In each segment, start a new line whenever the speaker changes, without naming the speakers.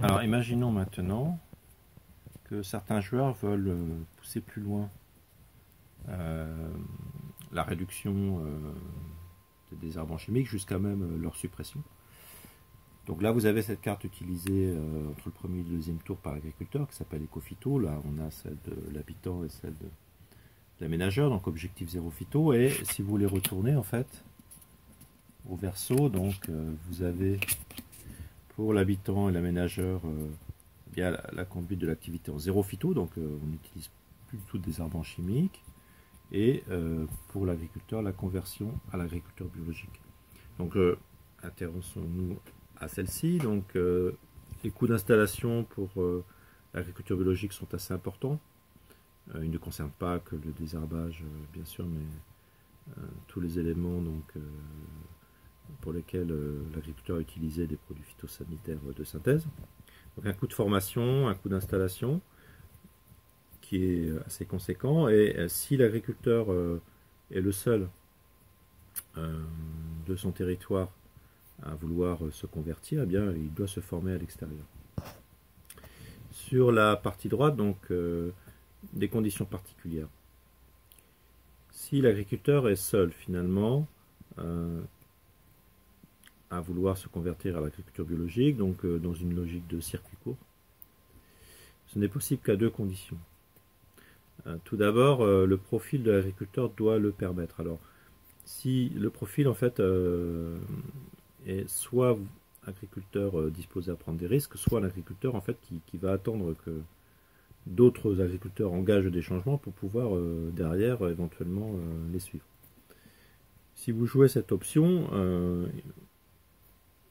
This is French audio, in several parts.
Alors imaginons maintenant que certains joueurs veulent pousser plus loin euh, la réduction des désherbants chimiques jusqu'à même leur suppression. Donc là vous avez cette carte utilisée entre le premier et le deuxième tour par l'agriculteur qui s'appelle EcoPhyto. Là on a celle de l'habitant et celle de l'aménageur, donc objectif zéro phyto. Et si vous voulez retourner en fait au verso, donc vous avez pour l'habitant et l'aménageur via la conduite de l'activité en zéro phyto, donc on n'utilise plus du tout de désherbants chimiques, et pour l'agriculteur, la conversion à l'agriculture biologique. Donc intéressons-nous à celle-ci. Donc les coûts d'installation pour l'agriculture biologique sont assez importants. Ils ne concernent pas que le désherbage, bien sûr, mais tous les éléments pour lesquels l'agriculteur a utilisé des produits phytosanitaires de synthèse. Donc un coût de formation, un coût d'installation qui est assez conséquent. Et si l'agriculteur est le seul de son territoire à vouloir se convertir, eh bien, il doit se former à l'extérieur. Sur la partie droite, donc, des conditions particulières. Si l'agriculteur est seul, finalement, à vouloir se convertir à l'agriculture biologique, donc dans une logique de circuit court, ce n'est possible qu'à deux conditions. Tout d'abord, le profil de l'agriculteur doit le permettre. Alors, si le profil, en fait, est soit agriculteur disposé à prendre des risques, soit un agriculteur, en fait, qui va attendre que d'autres agriculteurs engagent des changements pour pouvoir, derrière, éventuellement, les suivre. Si vous jouez cette option,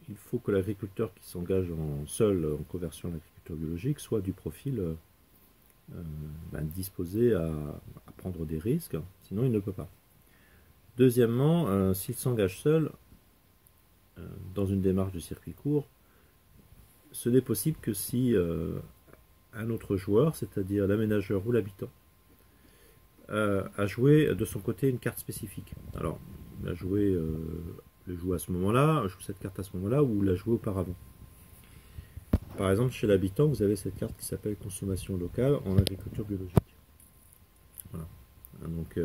il faut que l'agriculteur qui s'engage seul en conversion à l'agriculture biologique soit du profil disposé à prendre des risques, sinon il ne peut pas. Deuxièmement, s'il s'engage seul dans une démarche de circuit court, ce n'est possible que si un autre joueur, c'est-à-dire l'aménageur ou l'habitant, a joué de son côté une carte spécifique. Alors, il a joué le joue à ce moment-là, joue cette carte à ce moment-là, ou l'a joué auparavant. Par exemple, chez l'habitant, vous avez cette carte qui s'appelle consommation locale en agriculture biologique. Voilà. Donc,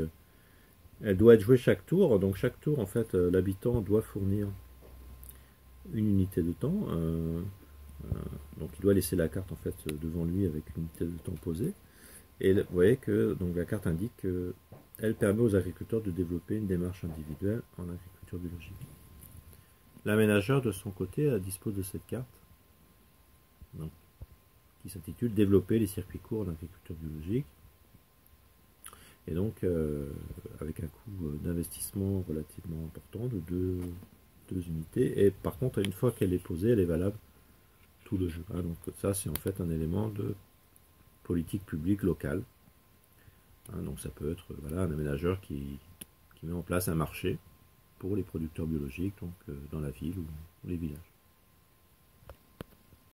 elle doit être jouée chaque tour. Donc, chaque tour, en fait, l'habitant doit fournir une unité de temps. Donc, il doit laisser la carte en fait devant lui avec une unité de temps posée. Et vous voyez que donc, la carte indique qu'elle permet aux agriculteurs de développer une démarche individuelle en agriculture biologique. L'aménageur, de son côté, dispose de cette carte donc, qui s'intitule Développer les circuits courts en agriculture biologique. Et donc, avec un coût d'investissement relativement important de deux unités. Et par contre, une fois qu'elle est posée, elle est valable tout le jeu. Donc ça, c'est en fait un élément de politique publique locale. Donc ça peut être un aménageur qui met en place un marché pour les producteurs biologiques donc, dans la ville ou les villages.